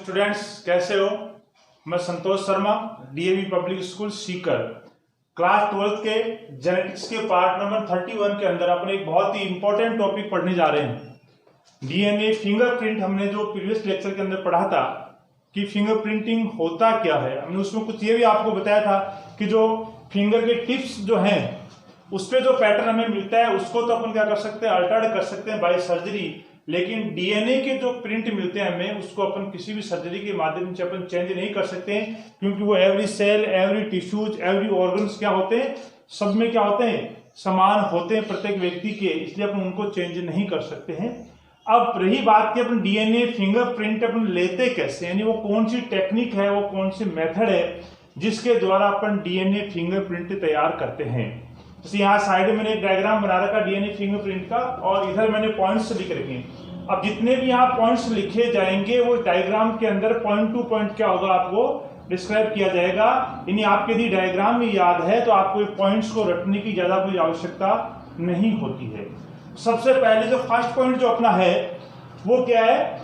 Students, कैसे हो। मैं Santosh Sharma, DAV public school Sikar, class 12th के जेनेटिक्स के पार्ट नंबर 31 के अंदर अपने एक बहुत ही इंपॉर्टेंट टॉपिक पढ़ने जा रहे हैं। DNA fingerprint. हमने जो प्रीवियस लेक्चर के अंदर पढ़ा था कि फिंगरप्रिंटिंग होता क्या है, हमने उसमें कुछ ये भी आपको बताया था कि जो फिंगर के टिप्स जो हैं उस पर जो पैटर्न हमें मिलता है उसको तो अपन क्या कर सकते हैं, अल्टर कर सकते हैं बाय सर्जरी। लेकिन डीएनए के जो प्रिंट मिलते हैं हमें, उसको अपन किसी भी सर्जरी के माध्यम से अपन चेंज नहीं कर सकते हैं, क्योंकि वो every cell, every tissues, every organs क्या होते हैं, सब में क्या होते हैं, समान होते हैं प्रत्येक व्यक्ति के, इसलिए अपन उनको चेंज नहीं कर सकते हैं। अब रही बात कि अपन डीएनए फिंगरप्रिंट अपन लेते कैसे, यानी वो कौन सी टेक्निक है, वो कौन सी मेथड है जिसके द्वारा अपन डीएनए फिंगरप्रिंट तैयार करते हैं। जैसे यहाँ साइड में मैंने एक डायग्राम बना रखा डीएनए फिंगरप्रिंट का, और इधर मैंने पॉइंट्स लिख रखे हैं। अब जितने भी यहाँ पॉइंट्स लिखे जाएंगे वो डायग्राम के अंदर पॉइंट टू पॉइंट क्या होगा आपको डिस्क्राइब किया जाएगा। यानी आपके यदि डायग्राम में याद है तो आपको पॉइंट्स को रटने की ज्यादा कोई आवश्यकता नहीं होती है। सबसे पहले जो फर्स्ट पॉइंट जो अपना है वो क्या है,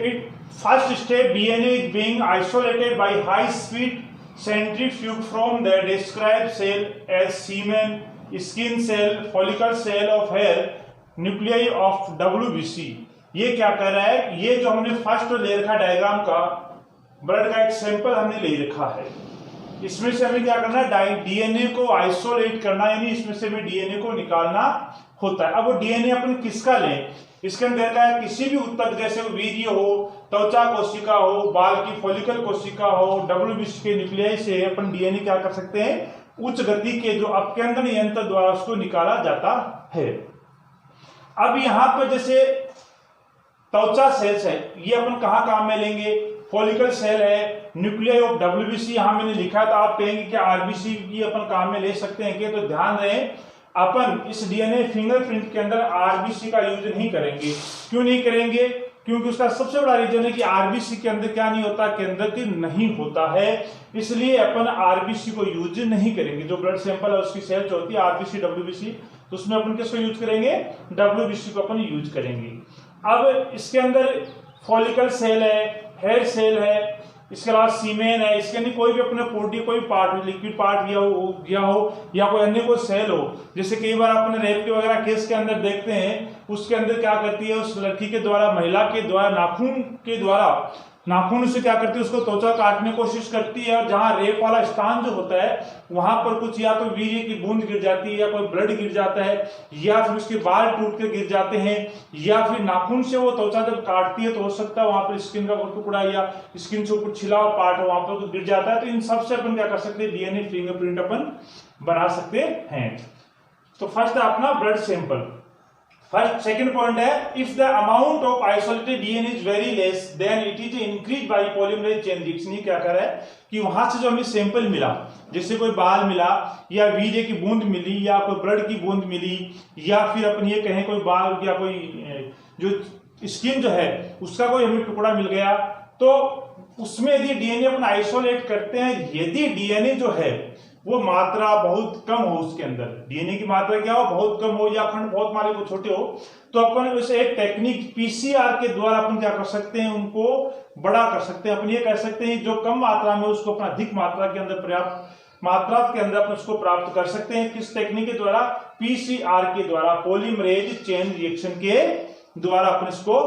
it first step DNA is being isolated by high speed centrifuge from the described cell as semen, skin cell, follicle cell of hair, nuclei of WBC। ये क्या कर रहा है, ये जो हमने फर्स्ट ले रखा डायग्राम का, ब्लड का एक सैंपल हमने ले रखा है, इसमें से हमें क्या करना है, डीएनए को आइसोलेट करना, यानी इसमें से हमें डीएनए को निकालना होता है। अब वो डीएनए अपन किसका लें, इसके अंदर का किसी भी उत्तक, जैसे वीर्य हो, त्वचा कोशिका हो, बाल की फॉलिकल कोशिका हो, डब्ल्यूबीसी के न्यूक्लियाई से अपन डीएनए क्या कर सकते हैं, उच्च गति के जो अपकेंद्रण यंत्र द्वारा उसको निकाला जाता है। अब यहां पर जैसे त्वचा सेल्स है, ये अपन कहां काम में लेंगे, फॉलिकल सेल है, न्यूक्लियाई ऑफ डब्ल्यूबीसी यहां मैंने लिखा था, आप कहेंगे कि आरबीसी की अपन काम में ले सकते हैं क्या, तो ध्यान रहे अपन इस डीएनए फिंगरप्रिंट के अंदर आरबीसी का यूज नहीं करेंगे। क्यों नहीं करेंगे, क्योंकि उसका सबसे बड़ा रीजन है कि आरबीसी के अंदर क्या नहीं होता, केंद्रक नहीं होता है, इसलिए अपन आरबीसी को यूज नहीं करेंगे। जो ब्लड सैंपल है उसकी सेल्स होती है आरबीसी डब्ल्यूबीसी, तो उसमें अपन किसको यूज करेंगे, डब्ल्यूबीसी को अपन यूज करेंगे। अब इसके अंदर फॉलिकल सेल है, हेयर सेल है, इसके अलावा सीमेन है, इसके अंदर कोई भी अपने पोटी कोई पार्ट, लिक्विड पार्ट गया हो या कोई अन्य कोई सेल हो, जैसे कई बार अपने रेप के वगैरह केस के अंदर देखते हैं, उसके अंदर क्या करती है, उस लड़की के द्वारा, महिला के द्वारा नाखून के द्वारा, नाखून से क्या करती है, उसको त्वचा काटने की कोशिश करती है, और जहां रेप वाला स्थान जो होता है वहां पर कुछ या तो वीर्य की बूंद गिर जाती है, या कोई ब्लड गिर जाता है, या फिर उसके बाल टूट के गिर जाते हैं, या फिर नाखून से वो त्वचा जब काटती है तो हो सकता है वहां पर स्किन का टुकड़ा या स्किन से ऊपर छिला हुआ पार्ट है वहां पर तो गिर जाता है। तो इन सबसे अपन क्या कर सकते हैं, डीएनए फिंगरप्रिंट अपन बना सकते हैं। तो फर्स्ट है अपना blood sample. First second point है, if the amount of isolated DNA is very less then it is increase by polymerase chain reaction. क्या कर रहा है कि वहां से जो हमें सैंपल मिला, जैसे कोई बाल मिला, या वीर्य की बूंद मिली, या कोई ब्लड की बूंद मिली, या फिर अपन ये कहें कोई बाल या कोई जो स्किन जो है उसका कोई हमें टुकड़ा मिल गया, तो उसमें यदि डीएनए अपन आइसोलेट करते हैं, यदि डीएनए जो है वो मात्रा बहुत कम हो, उसके अंदर डीएनए की मात्रा क्या हो, बहुत कम हो, या खंड बहुत मान लो छोटे हो, तो अपन उसे एक टेक्निक पीसीआर के द्वारा अपन क्या कर सकते हैं, उनको बड़ा कर सकते हैं। अपन ये कह सकते हैं जो कम मात्रा में उसको अपना अधिक मात्रा के अंदर पर्याप्त मात्रा के अंदर अपन उसको प्राप्त कर सकते हैं। किस टेक्निक के द्वारा, पीसीआर के द्वारा, पॉलीमरेज चेन रिएक्शन के द्वारा अपन इसको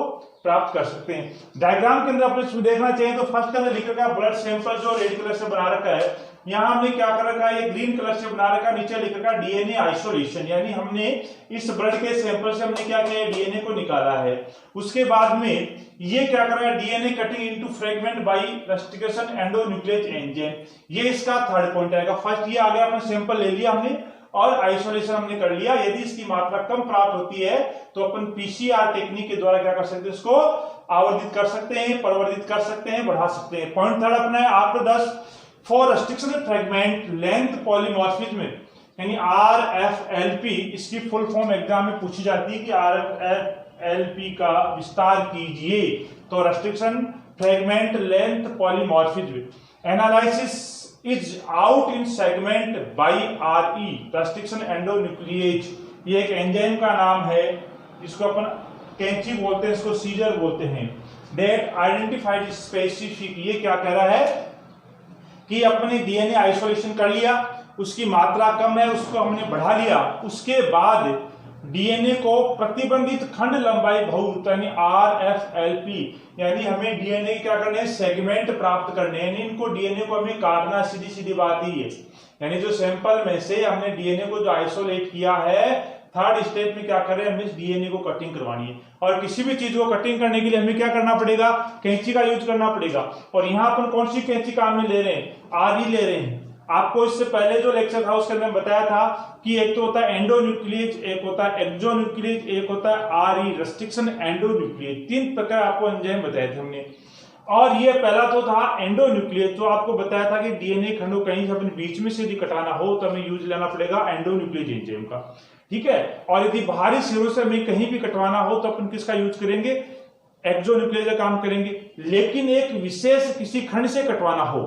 प्राप्त कर सकते हैं। डायग्राम के अंदर अपन इसमें देखना चाहिए तो फर्स्ट के अंदर लिख रखा है ब्लड सैंपल जो रेड कलर से बना रखा है, यहाँ हमने क्या कर रखा है, ये ग्रीन कलर से बना रखा, नीचे लिख रखा डीएनए आइसोलेशन, यानी हमने इस ब्लड के सैंपल से हमने क्या किया, डीएनए को निकाला है। उसके बाद में ये क्या कर रहा है, DNA cutting into fragment by restriction endonuclease enzyme, ये इसका थर्ड पॉइंट आएगा। फर्स्ट ये आ गया, अपन सैंपल ले लिया हमने और आइसोलेशन हमने कर लिया। यदि इसकी मात्रा कम प्राप्त होती है तो अपन पीसीआर टेक्निक के द्वारा क्या कर सकते हैं, इसको आवर्धित कर सकते हैं, परिवर्धित कर सकते हैं, बढ़ा सकते हैं। पॉइंट थर्ड अपना है, after 10 for restriction fragment length polymorphism, यानी आरएफएलपी, इसकी फुल फॉर्म एग्जाम में पूछी जाती है कि आरएफएलपी का विस्तार कीजिए, तो restriction fragment length polymorphism analysis is out in segment by RE restriction endonuclease, ये एक एंजाइम का नाम है, इसको अपन कैंची बोलते हैं, इसको सीजर बोलते हैं। that identified specific, ये क्या कह रहा है कि अपने डीएनए आइसोलेशन कर लिया, उसकी मात्रा कम है, उसको हमने बढ़ा लिया, उसके बाद डीएनए को प्रतिबंधित खंड लंबाई बहुरूप यानी RFLP, यानी हमें डीएनए क्या करने हैं, सेगमेंट प्राप्त करने हैं, इनको डीएनए को हमें काटना, सीधी सीधी बात ही है। यानी जो सैंपल में से हमने डीएनए को जो आइसोलेट किया है, थर्ड स्टेप में क्या कर रहे हैं, हमें डीएनए को कटिंग करवानी है। और किसी भी चीज को कटिंग करने के लिए हमें क्या करना पड़ेगा, कैंची का यूज करना पड़ेगा। और यहाँ अपन कौन सी कैंची काम में ले रहे हैं, RE ले रहे हैं। आपको इससे पहले जो लेक्चर था उसके अंदर बताया था कि एक तो होता है एंडोन्यूक्लियेज, एक होता है एक्सोन्यूक्लियेज, एक होता है RE रेस्ट्रिक्शन एंडोन्यूक्लियेज। 3 प्रकार आपको एंजाइम बताए थे हमने। और ये पहला तो था एंडोन्यूक्लियेज, जो आपको बताया था कि डीएनए खंडों कहीं से अपने बीच में से यदि कटाना हो तो हमें यूज लेना पड़ेगा एंडोन्यूक्लियेज एंजाइम का, ठीक है। और यदि बाहरी सिरों से हमें कहीं भी कटवाना हो तो अपन किसका यूज करेंगे, एक्सोन्यूक्लियेज का काम करेंगे। लेकिन एक विशेष किसी खंड से कटवाना हो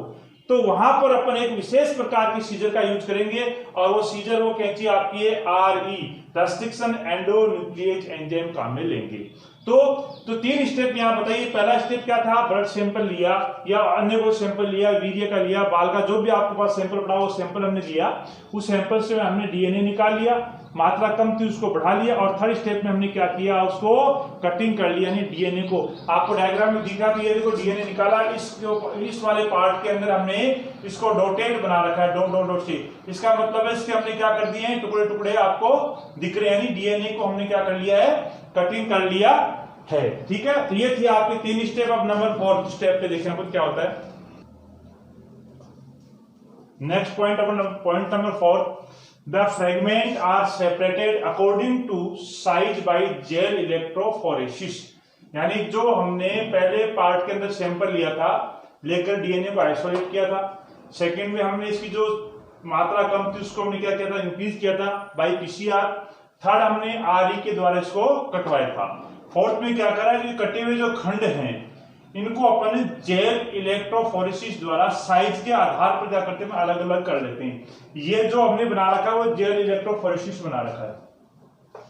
तो वहां पर अपन एक विशेष प्रकार की सीजर का यूज करेंगे, और वो सीजर, वो कैंची आपकी है RE रेस्ट्रिक्शन एंडोन्यूक्लियेज एंजाइम काम में लेंगे। तो 3 स्टेप यहाँ बताइए। पहला स्टेप क्या था, ब्लड सैंपल लिया या अन्य कोई सैंपल लिया, वीर्य का लिया, बाल का, जो भी आपके पास सैंपल पड़ा वो सैंपल हमने लिया, उस सैंपल से हमने डीएनए निकाल लिया, मात्रा कम थी उसको बढ़ा लिया, और थर्ड स्टेप में हमने क्या किया, उसको कटिंग कर लिया, यानी डीएनए को। आपको डायग्राम में दिखा कि ये देखो डीएनए निकाला, इस वाले पार्ट के अंदर हमने इसको डॉटेड बना रखा है, डॉट डॉट डॉट से। इसका मतलब है इसके हमने क्या कर दिए हैं, टुकड़े टुकड़े आपको दिख रहे हैं, यानी डीएनए को हमने क्या कर लिया है, कटिंग कर लिया है, ठीक है। तो ये थी आपके 3 स्टेप। अब नंबर 4 स्टेप पे देखना कुछ क्या होता है। Next point, point number 4, the fragment are separated according to size by gel electrophoresis. यानी जो हमने पहले पार्ट के अंदर सैंपल लिया था, लेकर डीएनए को आइसोलेट किया था, सेकंड में हमने इसकी जो मात्रा कम थी उसको हमने क्या किया था, इंक्रीज किया था बाय PCR, थर्ड हमने RE के द्वारा इसको कटवाया था, फोर्थ में क्या करा, कि कटे हुए जो खंड हैं इनको अपन जेल इलेक्ट्रोफोरेसिस द्वारा साइज के आधार पर क्या करते हैं, अलग अलग कर लेते हैं। ये जो हमने बना रखा है वो जेल इलेक्ट्रोफोरेसिस बना रखा है।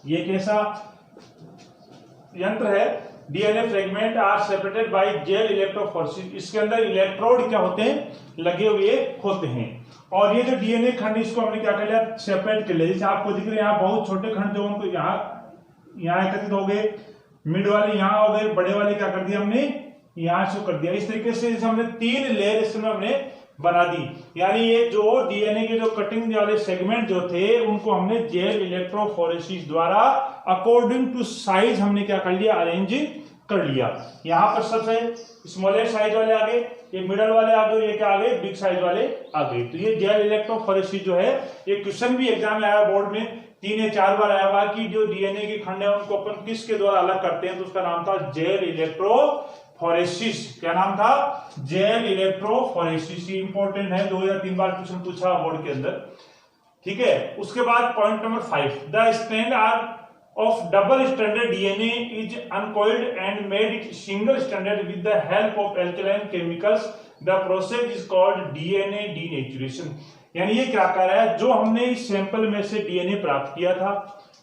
ये कैसा यंत्र है, DNA fragment are separated by gel electrophoresis. इसके अंदर इलेक्ट्रोड क्या होते हैं, लगे हुए होते हैं। और ये जो डीएनए खंड, इसको हमने क्या कर लिया, सेपरेट कर लिया। जैसे आपको दिख रहे हैं यहाँ बहुत छोटे खंड जो उनको यहाँ एकत्रित हो गए, मिड वाले यहाँ हो गए, बड़े वाले क्या कर दिया हमने यहाँ से कर दिया। इस तरीके से हमने 3 लेयर इसमें हमने बना दी। यानी ये जो डीएनए के जो कटिंग वाले सेगमेंट जो थे उनको हमने जेल इलेक्ट्रोफोरेसिस द्वारा अकॉर्डिंग टू साइज हमने क्या कर लिया, अरेंज कर लिया। यहाँ पर सबसे स्मॉलेस्ट साइज वाले आगे, ये मिडल वाले आगे, ये क्या आगे, बिग साइज वाले आगे। तो ये जेल इलेक्ट्रोफोरेसिस जो है, ये क्वेश्चन भी एग्जाम में आया बोर्ड में 3 या 4 बार आया हुआ कि जो डीएनए के खंड है उनको अपन किसके द्वारा अलग करते हैं, तो उसका नाम था जेल इलेक्ट्रोफोरेसिस। क्या नाम था, जेल इलेक्ट्रोफोरेसिस। इंपॉर्टेंट है, 2 या 3 बार क्वेश्चन पूछा बोर्ड के अंदर, ठीक है। उसके बाद point number 5, the strand are of double stranded DNA is uncoiled and made it single stranded with the help of alkaline chemicals. The process is called DNA denaturation. यानी ये क्या कर रहा है, जो हमने इस सैंपल में से डीएनए प्राप्त किया था,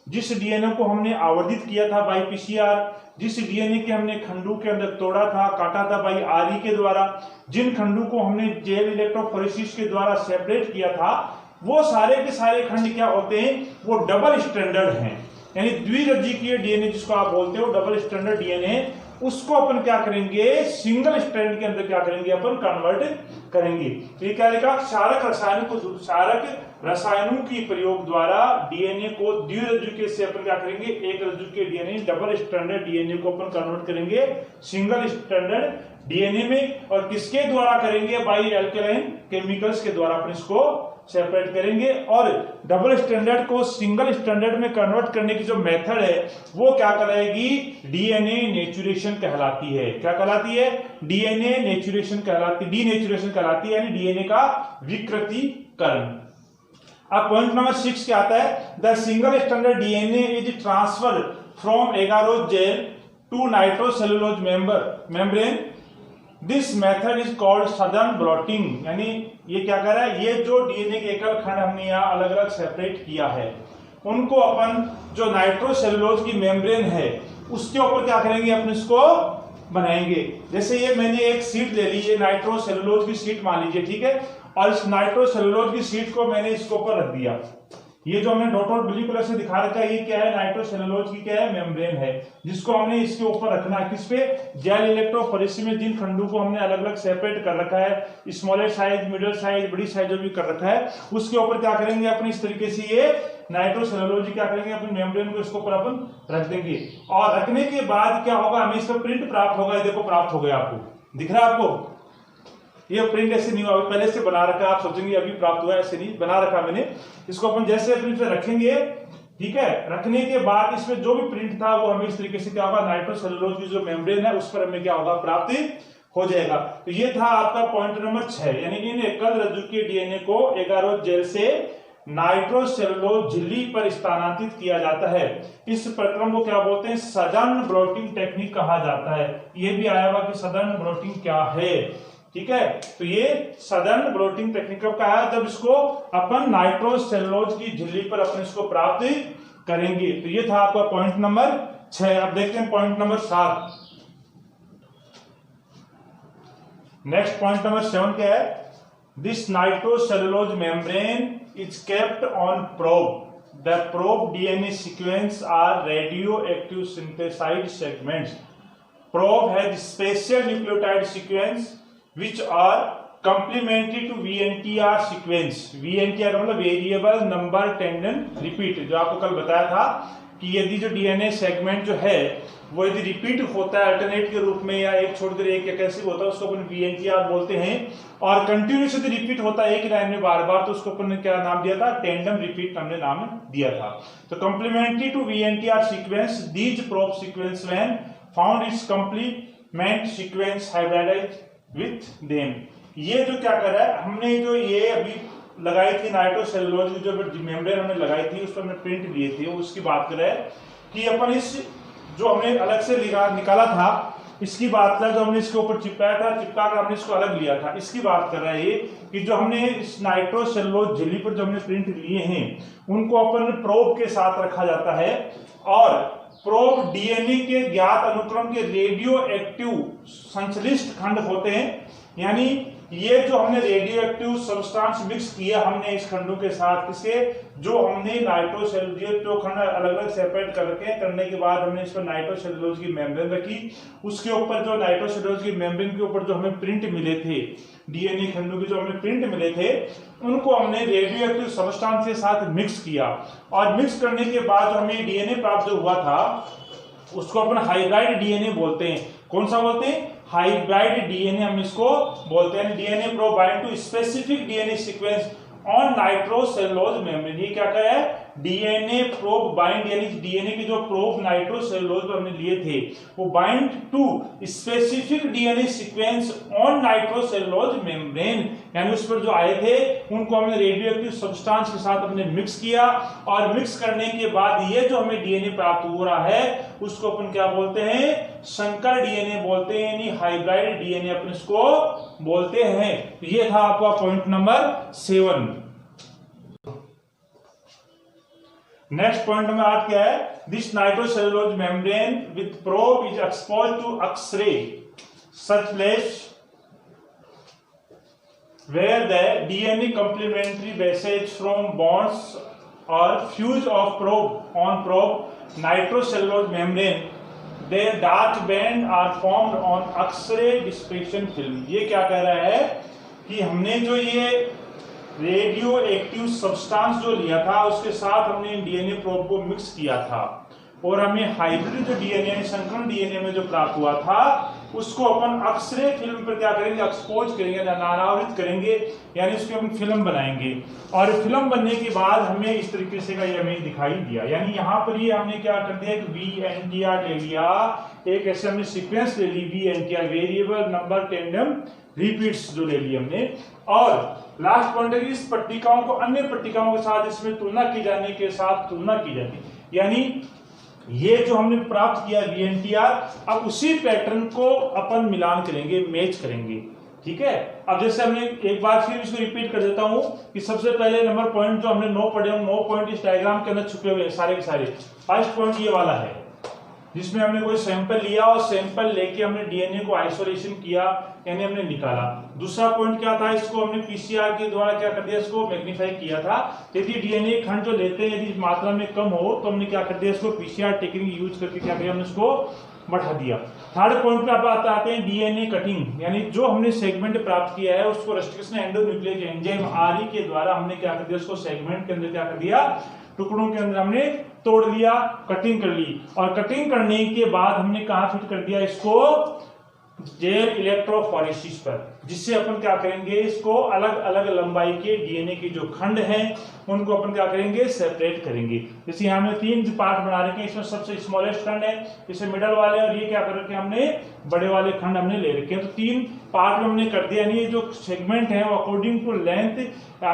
जिस डीएनए को हमने आवर्धित किया था बाय PCR, जिस डीएनए के हमने खंडों के अंदर तोड़ा था, काटा था बाय RE के द्वारा, जिन खंडों को हमने जेल इलेक्ट्रोफोरेसिस के द्वारा सेपरेट किया था, वो सारे के सारे खंड क्या होते हैं, वो डबल स्टैंडर्ड हैं। यानी द्विरज्जिकीय डीएनए जिसको आप बोलते हो, डबल स्टैंडर्ड डीएनए, उसको अपन क्या करेंगे, सिंगल स्ट्रैंड के अंदर क्या करेंगे, अपन कन्वर्ट करेंगे। तो ये क्या लिखा, क्षारक रसायनों की प्रयोग द्वारा डीएनए को द्विरज्जुकीय से अपन क्या करेंगे, एक रज्जुकीय डीएनए डबल स्टैंडर्ड डीएनए को अपन कन्वर्ट करेंगे सिंगल स्टैंडर्ड डीएनए में। और किसके द्वारा करेंगे, बाय अल्कलाइन केमिकल्स के द्वारा अपन इसको सेपरेट करेंगे। और डबल स्टैंडर्ड को सिंगल स्टैंडर्ड में कन्वर्ट करने की जो मेथड है वो क्या कहलाएगी, डीएनए नेचुरेशन कहलाती है। क्या कहलाती है, डीएनए नेचुरेशन कहलाती, डीनेचुरेशन कहलाती है, यानी डीएनए का विकृतीकरण। अब पॉइंट नंबर 6 क्या आता है, the single standard DNA is transfer from agarose gel to nitrocellulose membrane. This method is called Southern blotting. यानी ये क्या कर रहा है, ये जो डीएनए के एकल खंड हमने यहाँ अलग अलग सेपरेट किया है, उनको अपन जो नाइट्रोसेलुलोज की मेम्ब्रेन है उसके ऊपर क्या करेंगे, अपन इसको बनाएंगे। जैसे ये मैंने एक शीट ले ली, ये नाइट्रोसेलुलोज की शीट मान लीजिए, ठीक है, और इस नाइट्रोसेलुलोज की शीट को मैंने इसके ऊपर रख दिया। ये जो हमने डॉट ब्लू कलर से दिखा रखा है, ये क्या है, नाइट्रोसेलुलोज की क्या है, मेम्ब्रेन है, जिसको हमने इसके ऊपर रखना है। किस पे, जेल इलेक्ट्रोफोरेसिस में जिन खंडों को हमने अलग अलग सेपरेट कर रखा है, स्मॉलर साइज, मिडिल साइज, बड़ी साइज जो भी कर रखा है, उसके ऊपर क्या करेंगे अपने इस तरीके से ये नाइट्रोसेलुलोज क्या करेंगे, अपने मेम्ब्रेन को इसके ऊपर अपन रख देंगे। और रखने के बाद क्या होगा, हमें इसका प्रिंट प्राप्त होगा। देखो प्राप्त हो गया, आपको दिख रहा है, आपको ये प्रिंट ऐसे नहीं हुआ, पहले से बना रखा है, आप सोचेंगे अभी प्राप्त हुआ, ऐसे नहीं बना रखा मैंने। इसको अपन जैसे प्रिंट से रखेंगे, ठीक है, रखने के बाद इसमें जो भी प्रिंट था वो हमें इस तरीके से क्या होगा, नाइट्रोसेलुलोज की जो मेम्ब्रेन है उस पर हमें क्या होगा, प्राप्ति हो जाएगा। तो ये था आपका पॉइंट नंबर 6, यानी इन एकल रज्जु के डीएनए को एगारोज जेल से नाइट्रोसेलुलोज झिल्ली पर स्थानांतरित किया जाता है। इस प्रक्रम को क्या बोलते हैं, सदर्न ब्लोटिंग टेक्निक कहा जाता है। ये भी आया हुआ कि सदर्न ब्लोटिंग क्या है, ठीक है। तो ये सदर्न ब्लोटिंग टेक्निक का है, जब इसको अपन नाइट्रोसेलुलोज की झिल्ली पर अपन इसको प्राप्त करेंगे। तो ये था आपका पॉइंट नंबर 6। अब देखते हैं point number 7। Next point number 7 क्या है, this nitrocellulose membrane is kept on probe. The probe DNA sequence are radioactive synthesised segments. Probe has special nucleotide sequence which are complementary to VNTR sequence। VNTR का मतलब variable number tendon repeat, जो आपको कल बताया था कि यदि जो डीएनए सेगमेंट जो है वो यदि रिपीट होता है अल्टरनेट के रूप में, या एक छोड़कर एक या कैसे होता है, उसको अपन VNTR बोलते हैं। और कंटिन्यूस यदि रिपीट होता है एक लाइन में बार बार, तो उसको अपन ने क्या नाम दिया था, टेंडम रिपीट हमने नाम दिया था। तो complementary to VNTR sequence, these probe sequence when found its complement sequence hybridise with them. ये जो क्या कर रहा है, हमने जो ये अभी लगाई थी नाइट्रोसेलुलोज की जो मेम्ब्रेन हमने लगाई थी, उस पर हमने प्रिंट लिए थे, उसकी बात कर रहे हैं कि अपन इस जो हमने अलग से निकाला था, इसकी बात कर, जो हमने इसके ऊपर चिपकाया था, चिपका कर हमने इसको अलग लिया था, इसकी बात कर रहे हैं कि जो हमने इस नाइट्रोसेलुलोज झिल्ली पर जो हमने प्रिंट लिए हैं, उनको अपन प्रोब के साथ रखा जाता है। और प्रोब डीएनए के ज्ञात अनुक्रम के रेडियो एक्टिव संश्लिष्ट खंड होते हैं। यानी ये जो हमने रेडियो एक्टिव सब्सटेंस मिक्स किया हमने इस खंडों के साथ, इसके जो हमने नाइट्रोसेलुलोज जो खंड अलग अलग सेपरेट करने के बाद हमने इस पर नाइट्रोसेलुलोज की मेम्ब्रेन रखी, उसके ऊपर जो नाइट्रोसेलुलोज की मेम्ब्रेन के ऊपर जो हमें प्रिंट मिले थे, डीएनए खंडों के जो हमें प्रिंट मिले थे, उनको हमने रेडियो एक्टिव सब्सटेंस के साथ मिक्स किया। और मिक्स करने के बाद जो हमें डीएनए प्राप्त जो हुआ था, उसको अपन हाइब्रिड डीएनए बोलते हैं। कौन सा बोलते हैं, हाइब्रिड डीएनए हम इसको बोलते हैं। DNA probe bind to specific DNA sequence on nitrocellulose membrane. ये क्या कहा है, डीएनए प्रोब बाइंड, यानी डीएनए के जो प्रोब नाइट्रोसेलुलोज पर हमने लिए थे, वो bind to specific DNA sequence on nitrocellulose membrane, यानी उस पर जो आए थे उनको हमने रेडियोएक्टिव सब्सटेंस के साथ हमने मिक्स किया। और मिक्स करने के बाद ये जो हमें डीएनए प्राप्त हो रहा है, उसको अपन क्या बोलते हैं, संकर डीएनए बोलते हैं, यानी हाइब्रिड डीएनए अपन इसको बोलते हैं। ये था आपका point number 7। Next point number 8 क्या है, this nitrocellulose membrane with probe is exposed to X-ray such place where the DNA complementary passage from bonds or fuse of probe nitrocellulose membrane, their dark band are formed on X-ray dispersion film। ये क्या कह रहा है कि हमने जो ये radio active substance जो लिया था, उसके साथ हमने डीएनए प्रोब को मिक्स किया था, और हमें हाइब्रिड जो डीएनए संकरण डीएनए में जो प्राप्त हुआ था, उसको अपन एक्सरे फिल्म पर क्या करेंगे, एक्सपोज करेंगे, अनावृत करेंगे, यानी उसकी हम फिल्म बनाएंगे। और फिल्म बनने के बाद हमें इस तरीके से का ये हमें दिखाई दिया। यानी यहाँ पर ये हमने क्या कर दिया, VNTR ले लिया, एक ऐसे हमने सीक्वेंस ले ली VNTR, variable number tandem repeats जो ले ली हमने। और लास्ट पॉइंट है कि इस पट्टिकाओं को अन्य पट्टिकाओं के साथ इसमें तुलना की जाने के साथ तुलना की जाती, यानी ये जो हमने प्राप्त किया VNTR, अब उसी पैटर्न को अपन मिलान करेंगे, मैच करेंगे। ठीक है, अब जैसे हमने एक बार फिर इसको रिपीट कर देता हूं कि सबसे पहले नंबर पॉइंट जो हमने 9 पढ़े, 9 पॉइंट इस डायग्राम के अंदर छुपे हुए हैं सारे के सारे। फर्स्ट पॉइंट ये वाला है जिसमें हमने कोई सैंपल लिया और सैंपल लेके हमने डीएनए को आइसोलेशन किया, यानी हमने निकाला। दूसरा पॉइंट क्या था, इसको हमने पीसीआर के द्वारा क्या कर दिया, इसको मैग्नीफाई किया था। यदि डीएनए खंड जो लेते हैं यदि मात्रा में कम हो तो हमने क्या कर दिया, इसको पीसीआर टेक्निक यूज करके क्या किया, हमने इसको बढ़ा दिया। थर्ड पॉइंट पे आप आते हैं डीएनए कटिंग, यानी जो हमने सेगमेंट प्राप्त किया है उसको रेस्ट्रिक्शन एंडोन्यूक्लियस एंजाइम आरई के द्वारा हमने क्या कर दिया, उसको सेगमेंट के अंदर क्या कर दिया, टुकड़ों के अंदर हमने तोड़ लिया, कटिंग कर ली। और कटिंग करने के बाद हमने कहां फिट कर दिया, इसको जेल इलेक्ट्रोफोरेसिस पर, जिससे अपन क्या करेंगे, इसको अलग अलग लंबाई के डीएनए के जो खंड हैं उनको अपन क्या करेंगे, सेपरेट करेंगे। जैसे यहाँ हमने 3 पार्ट बना रखे हैं, इसमें सबसे स्मॉलेस्ट खंड है, इसे मिडल वाले, और ये क्या कर रखे हमने, बड़े वाले खंड हमने ले रखे हैं। तो 3 पार्ट में हमने कर दिया, यानी ये जो सेगमेंट है वो अकॉर्डिंग टू लेंथ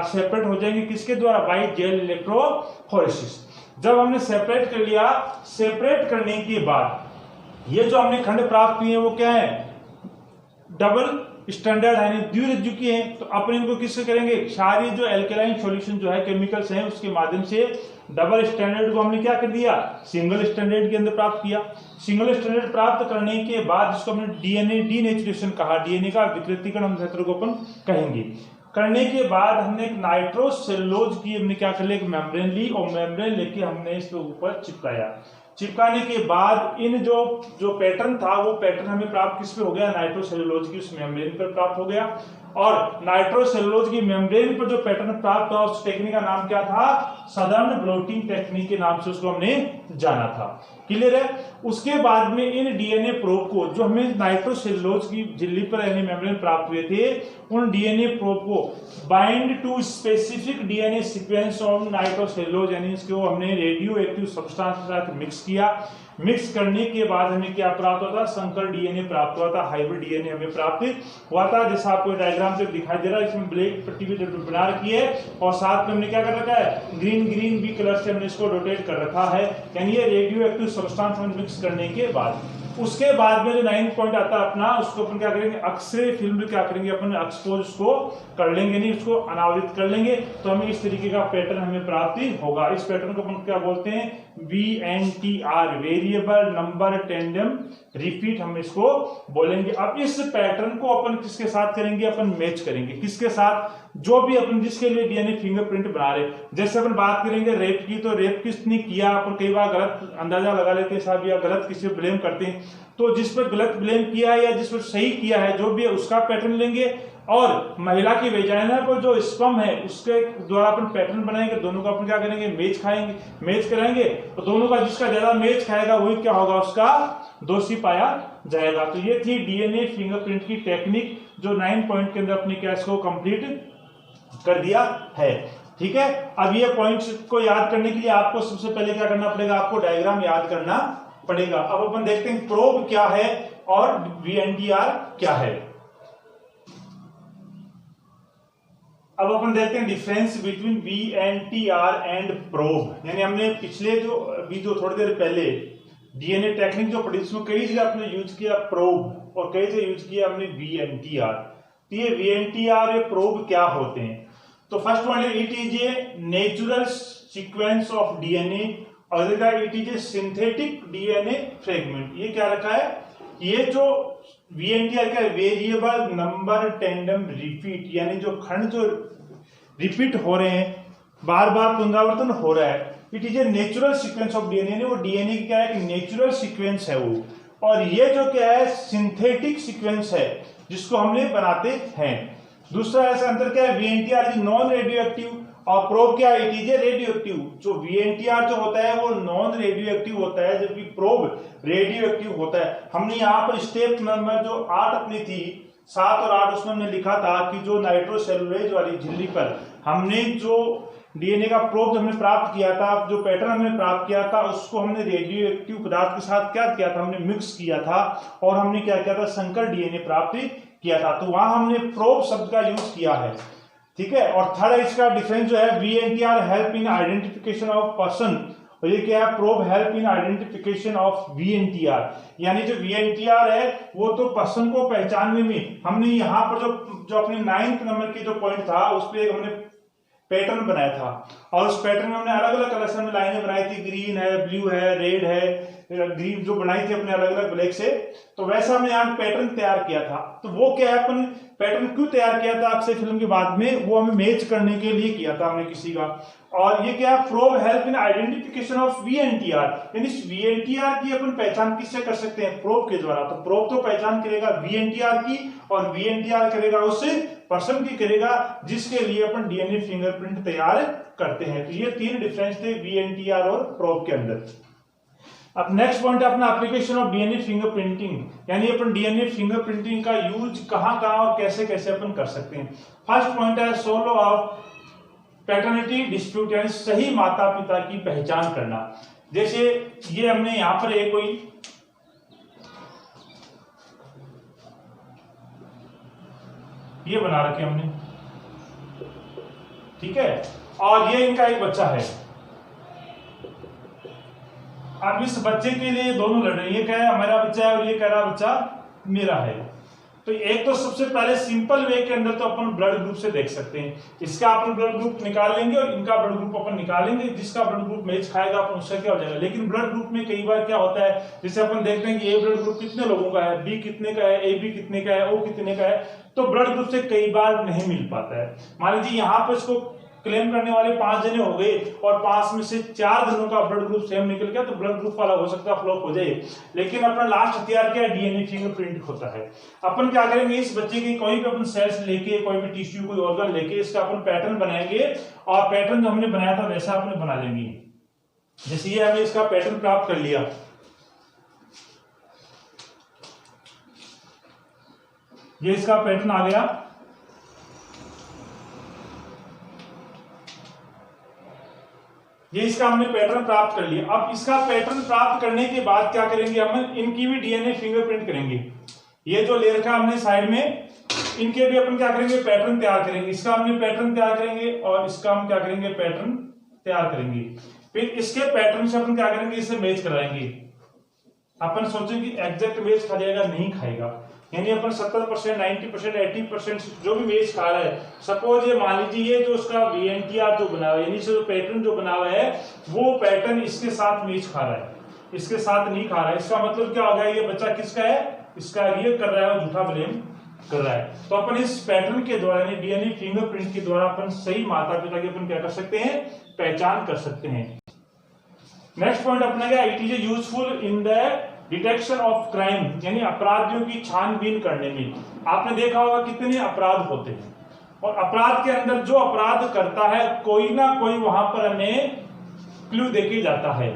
सेपरेट हो जाएंगे, किसके द्वारा, बाय जेल इलेक्ट्रोफोरेसिस। जब हमने सेपरेट कर लिया, सेपरेट करने के बाद ये जो हमने खंड प्राप्त किए वो क्या है, डबल स्टैंडर्ड यानी द्विरज्जुकी है। तो अपन इनको किससे करेंगे, सारी जो एल्केलाइन सॉल्यूशन जो है केमिकल्स हैं उसके माध्यम से डबल स्टैंडर्ड को हमने क्या कर दिया, सिंगल स्टैंडर्ड के अंदर प्राप्त किया। सिंगल स्टैंडर्ड प्राप्त करने के बाद जिसको हमने डीएनए डीनेचुरेशन कहा, डीएनए का विकृतीकरण हम क्षेत्र को अपन कहेंगे। करने के बाद हमने एक नाइट्रोसेलुलोज की हमने क्या कर लिया, एक मेम्ब्रेन ली, और मेम्ब्रेन लेके हमने इसके ऊपर चिपकाया। चिपकाने के बाद इन जो पैटर्न था वो पैटर्न हमें प्राप्त किस पे हो गया, नाइट्रोसेलुलोज की उस मेम्ब्रेन पर प्राप्त हो गया। और नाइट्रोसेलुलोज की मेम्ब्रेन पर जो पैटर्न प्राप्त हुआ उस टेक्निक का नाम क्या था, सदर्न ब्लोटिंग टेक्निक के नाम से उसको हमने जाना था। क्लियर है। उसके बाद में इन डीएनए प्रोब को, जो हमें नाइट्रोसेलुलोज की झिल्ली पर यानी मेम्ब्रेन प्राप्त हुए थे, उन डीएनए प्रोब को bind to specific DNA sequence of nitrocellulose, यानी इसको हमने रेडियो एक्टिव सब्सटेंस के साथ मिक्स किया। मिक्स करने के बाद हमें क्या प्राप्त होता, संकर डीएनए प्राप्त हुआ था, हाइब्रिड डीएनए हमें प्राप्त हुआ था। जैसा आपको डायग्राम से दिखाई दे रहा है, इसमें ब्लैक पट्टी भी बना रखी है और साथ में हमने क्या कर रखा है, ग्रीन ग्रीन भी कलर से हमने इसको रोटेट कर रखा है, यानी ये रेडियो एक्टिव सब्सटेंस में मिक्स करने के बाद। उसके बाद में जो 9 पॉइंट आता है अपना, उसको अपन क्या करेंगे, एक्सरे फिल्म क्या करेंगे, अपन एक्सपोज उसको कर लेंगे, नहीं उसको अनावृत कर लेंगे, तो हमें इस तरीके का पैटर्न हमें प्राप्ति होगा। इस पैटर्न को अपन क्या बोलते हैं, VNTR, variable number tandem repeat, हम इसको बोलेंगे। अब इस पैटर्न को अपन किसके साथ करेंगे, अपन मैच करेंगे, किसके साथ, जो भी अपन जिसके लिए डीएनए फिंगरप्रिंट बना रहे। जैसे अपन बात करेंगे रेप की, तो रेप किसने किया, अपन कई बार गलत अंदाजा लगा लेते हैं साहब, या गलत किसी पे ब्लेम करते हैं। तो जिस पर गलत ब्लेम किया है या जिस पर सही किया है, जो भी है उसका पैटर्न लेंगे, और महिला की वेजाइना पर जो स्पर्म है उसके द्वारा अपन पैटर्न बनाएंगे। दोनों का अपन क्या करेंगे, मैच खाएंगे, मैच कराएंगे, तो दोनों का जिसका ज्यादा मैच खाएगा वही क्या होगा, उसका दोषी पाया जाएगा। तो ये थी डीएनए फिंगरप्रिंट की टेक्निक, जो 9 पॉइंट के अंदर अपने केस को कंप्लीट कर दिया है। ठीक है। अब ये पॉइंट्स को याद करने के लिए आपको सबसे पहले क्या करना पड़ेगा, आपको डायग्राम याद करना पड़ेगा। अब अपन देखते हैं प्रोब क्या है और VNTR क्या है। अब अपन देखते हैं difference between VNTR and probe. यानी हमने पिछले जो थोड़ी देर पहले डीएनए टेक्निक जो पढ़ी उसमें कई जगह आपने यूज किया प्रोब और कई जगह यूज किया हमने VNTR। तो ये VNTR ये प्रोब क्या होते हैं, तो first one it is a natural sequence of DNA, और it is a synthetic DNA fragment. ये क्या रखा है, ये जो VNTR का वेरिएबल नंबर टेंडम रिपीट, यानी जो खंड जो रिपीट हो रहे हैं, बार बार पुनरावर्तन हो रहा है, it is a natural sequence of DNA. वो डीएनए की क्या है, नेचुरल सीक्वेंस है वो, और ये जो क्या है सिंथेटिक सीक्वेंस है जिसको हमने बनाते हैं। दूसरा ऐसा अंतर क्या है, VNTR is non radio active और प्रोब क्या है, it is A radio active. जो VNTR जो होता है वो नॉन रेडियो एक्टिव होता है, जबकि प्रोब रेडियो एक्टिव होता है। हमने यहाँ पर स्टेप नंबर जो 8 अपनी थी 7 और 8, उसमें हमने लिखा था कि जो नाइट्रोसेलुलोज वाली झिल्ली पर हमने जो डीएनए का प्रोब हमने प्राप्त किया था, जो पैटर्न हमने प्राप्त किया था, उसको हमने रेडियो एक्टिव पदार्थ के साथ क्या किया था, हमने मिक्स किया था और हमने क्या किया था, संकर डीएनए प्राप्त किया था। तो वहां हमने प्रोब शब्द का यूज किया है। ठीक है। और थर्ड इसका डिफरेंस जो है, VNTR help in identification of person, और ये क्या है, probe help in identification of VNTR। यानी जो VNTR है वो तो पर्सन को पहचानने में, हमने यहाँ पर जो अपने 9th नंबर की जो पॉइंट था उस पर हमने पैटर्न बनाया था, और उस पैटर्न में हमने अलग अलग कलर में लाइनें बनाई थी, ग्रीन है, ब्लू है, रेड है, ग्रीन जो बनाई थी अपने अलग अलग ब्लैक से। तो वैसा हमने यहाँ पैटर्न तैयार किया था। तो वो क्या है, अपन पैटर्न क्यों तैयार किया था अक्षय फिल्म के बाद में, वो हमें मैच करने के लिए किया था हमने किसी का। और ये क्या, probe help in identification of VNTR, यानी VNTR की अपन पहचान किससे कर सकते हैं, प्रोब के द्वारा। तो प्रोब तो पहचान करेगा VNTR की, और VNTR करेगा उस पर्सन की करेगा जिसके लिए अपन DNA फिंगरप्रिंट तैयार करते हैं। तो ये तीन डिफरेंस थे VNTR और प्रोब के अंदर। अब नेक्स्ट पॉइंट है अपना एप्लीकेशन ऑफ DNA फिंगरप्रिंटिंग, यानी अपन DNA फिंगरप्रिंटिंग का यूज कहां कहां और कैसे कैसे अपन कर सकते हैं। फर्स्ट पॉइंट है सोलो ऑफ पैटर्निटी डिस्प्यूट, यानी सही माता पिता की पहचान करना। जैसे ये हमने यहां पर एक कोई ये बना रखे हमने, ठीक है, और ये इनका एक बच्चा है। अब इस बच्चे के लिए दोनों लड़ रहे हैं, ये कह रहा है हमारा बच्चा है और ये कह रहा बच्चा मेरा है। तो एक तो सबसे पहले सिंपल वे के अंदर तो अपन ब्लड ग्रुप से देख सकते हैं, इसका अपन ब्लड ग्रुप निकाल लेंगे और इनका ब्लड ग्रुप अपन निकालेंगे, जिसका ब्लड ग्रुप मैच खाएगा अपन उसका क्या हो जाएगा। लेकिन ब्लड ग्रुप में कई बार क्या होता है, जैसे अपन देखते हैं कि ए ब्लड ग्रुप कितने लोगों का है, बी कितने का है, AB कितने का है, O कितने का है, तो ब्लड ग्रुप से कई बार नहीं मिल पाता है। मान लीजिए यहाँ पर इसको क्लेम करने वाले 5 जने हो गए और 5 में से 4 जनों का ब्लड ग्रुप सेम निकल गया, तो ब्लड ग्रुप वाला हो सकता है फ्लॉप हो जाए। लेकिन अपना लास्ट हथियार क्या है, DNA फिंगरप्रिंट होता है। अपन क्या करेंगे, इस बच्चे की कोई भी अपन सेल्स लेके, कोई भी टिश्यू, कोई ऑर्गन लेके इसका अपन पैटर्न बनाएंगे, और पैटर्न जो हमने बनाया था वैसा अपन बना लेंगे। जैसे ये हमने इसका पैटर्न प्राप्त कर लिया, ये इसका पैटर्न आ गया। ये इसका हमने पैटर्न प्राप्त कर लिया। अब इसका पैटर्न प्राप्त करने के बाद क्या करेंगे, हम इनकी भी DNA फिंगरप्रिंट करेंगे। ये जो ले रखा हमने साइड में, इनके भी अपन क्या करेंगे, पैटर्न तैयार करेंगे। इसका हमने पैटर्न तैयार करेंगे और इसका हम क्या करेंगे, पैटर्न तैयार करेंगे। फिर इसके पैटर्न से अपन क्या करेंगे, इसे मैच कराएंगे। अपन सोचेंगे एग्जैक्ट मैच खा जाएगा, नहीं खाएगा, यानी अपन 70%, 90%, 80% जो भी मैच खा रहा है। सपोज ये मान लीजिए ये जो उसका VNTR जो बना हुआ है, यानी जो पैटर्न जो बना हुआ है वो पैटर्न इसके साथ मैच खा रहा है, इसके साथ नहीं खा रहा है। इसका मतलब क्या हो गया, ये बच्चा किसका है, इसका ये कर रहा है और झूठा ब्लेम कर रहा है। तो अपन इस पैटर्न के द्वारा, यानी DNA फिंगरप्रिंट के द्वारा अपन सही माता पिता की अपन क्या कर सकते हैं, पहचान कर सकते हैं। नेक्स्ट पॉइंट अपना क्या, it is useful in the detection of crime, यानी अपराधियों की छानबीन करने में। आपने देखा होगा कितने अपराध होते हैं, और अपराध के अंदर जो अपराध करता है कोई ना कोई वहां पर हमें क्लू देके जाता है,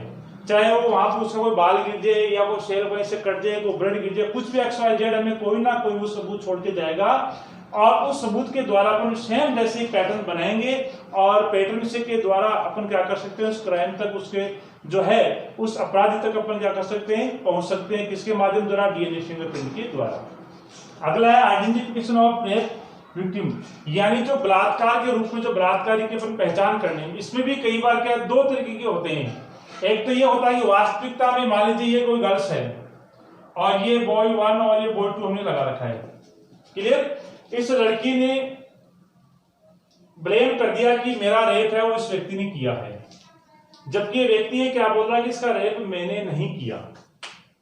चाहे वो वहां पर उसका कोई बाल गिर जाए या वो शेर वहीं से कट जाए, कोई ब्लड गिर जाए, कुछ भी XYZ हमें कोई ना कोई वो सबूत छोड़ के जाएगा, और उस सबूत के द्वारा अपन सेम जैसे पैटर्न बनाएंगे, और पैटर्न से के द्वारा अपन क्या कर सकते हैं, उस क्राइम तक, उसके जो है उस अपराधी तक अपन क्या कर सकते हैं, पहुंच सकते हैं। किसके माध्यम द्वारा, DNA फिंगरप्रिंट के द्वारा। अगला है आइडेंटिफिकेशन ऑफ विक्टिम, यानी जो बलात्कार के रूप में जो बलात्कारी की अपन पहचान करने में, इसमें भी कई बार क्या 2 तरीके के होते हैं। एक तो ये होता है कि वास्तविकता में मान लीजिए ये कोई गर्ल्स है और ये बॉय 1 और ये बॉय 2 हमने लगा रखा है, क्लियर। इस लड़की ने ब्लेम कर दिया कि मेरा रेप है वो इस व्यक्ति ने किया है, जबकि ये व्यक्ति है क्या बोल रहा है कि इसका रेप मैंने नहीं किया,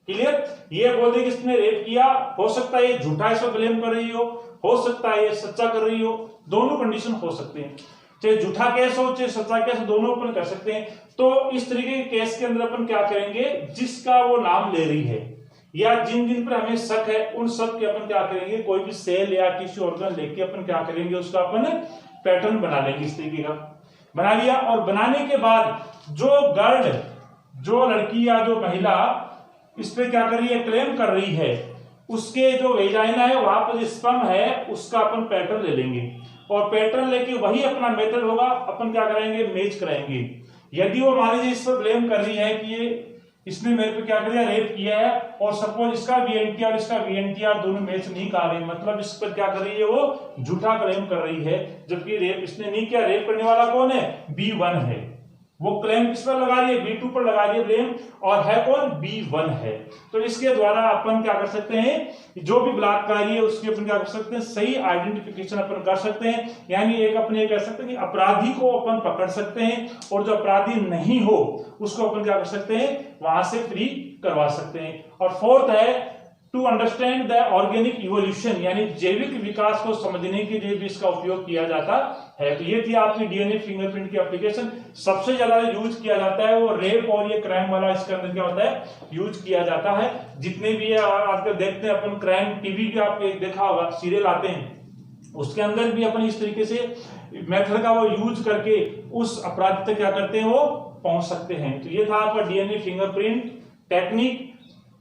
क्लियर। ये बोल दे कि इसने रेप किया, हो सकता है ये झूठा इस पर ब्लेम कर रही हो सकता है ये सच्चा कर रही हो, दोनों कंडीशन हो सकते हैं, चाहे झूठा केस हो चाहे सच्चा केस, दोनों अपन कर सकते हैं। तो इस तरीके के केस के अंदर अपन क्या करेंगे, जिसका वो नाम ले रही है या जिन जिन पर हमें शक है उन सब के अपन क्या करेंगे, कोई भी सेल या टिश्यू ऑर्गन लेके अपन क्या करेंगे, उसका अपन पैटर्न बना लेंगे। इस तरीके का बना लिया, और बनाने के बाद जो गर्ल, जो लड़की या जो महिला इस पे क्या कर रही है, क्लेम कर रही है, उसके जो वेजाइना है वहां पर स्पर्म है, उसका अपन पैटर्न ले लेंगे, और पैटर्न लेके वही अपना मेथड होगा, अपन क्या करेंगे, मैच कराएंगे। यदि वो मान लीजिए इस पर ब्लेम कर रही है कि ये इसने मेरे पे क्या किया, रेप किया है, और सपोज इसका VNTR और इसका VNTR दोनों मैच नहीं कर रहे, मतलब इस पर क्या कर रही है, वो झूठा क्लेम कर रही है, जबकि रेप इसने नहीं किया। रेप करने वाला कौन है, B1 है, वो क्लेम किस पर लगा रही है, B2 पर लगा रही है ब्लेम, और है कौन, B1 है। तो इसके द्वारा अपन क्या कर सकते हैं, जो भी बलात्कारी है उसकी अपन क्या कर सकते हैं, सही आइडेंटिफिकेशन अपन कर सकते हैं। यानी एक अपने कह सकते हैं कि अपराधी को अपन पकड़ सकते हैं, और जो अपराधी नहीं हो उसको अपन क्या कर सकते हैं, वहां से फ्री करवा सकते हैं। और फोर्थ है to understand the organic evolution, यानी जैविक विकास को समझने के लिए भी इसका उपयोग किया जाता है। तो ये थी आपकी डीएनए फिंगरप्रिंट की एप्लीकेशन। सबसे ज्यादा यूज किया जाता है वो रेप और ये क्राइम वाला, इसके अंदर क्या होता है, यूज किया जाता है। जितने भी आजकल देखते हैं अपन क्राइम, टीवी पे आपने देखा होगा सीरियल आते हैं, उसके अंदर भी अपन इस तरीके से मेथड का वो यूज करके उस अपराधी तक क्या करते हैं, वो पहुंच सकते हैं। तो ये था आपका DNA fingerprint technique,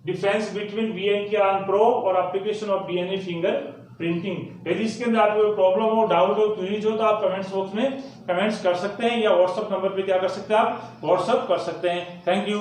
difference between VNK pro और application of DNA fingerprinting. यदि इसके अंदर आपको प्रॉब्लम हो, डाउट हो, क्वेरीज हो, तो आप कमेंट्स बॉक्स में कमेंट्स कर सकते हैं, या व्हाट्सएप नंबर पे क्या कर सकते हैं, आप व्हाट्सएप कर सकते हैं। Thank you.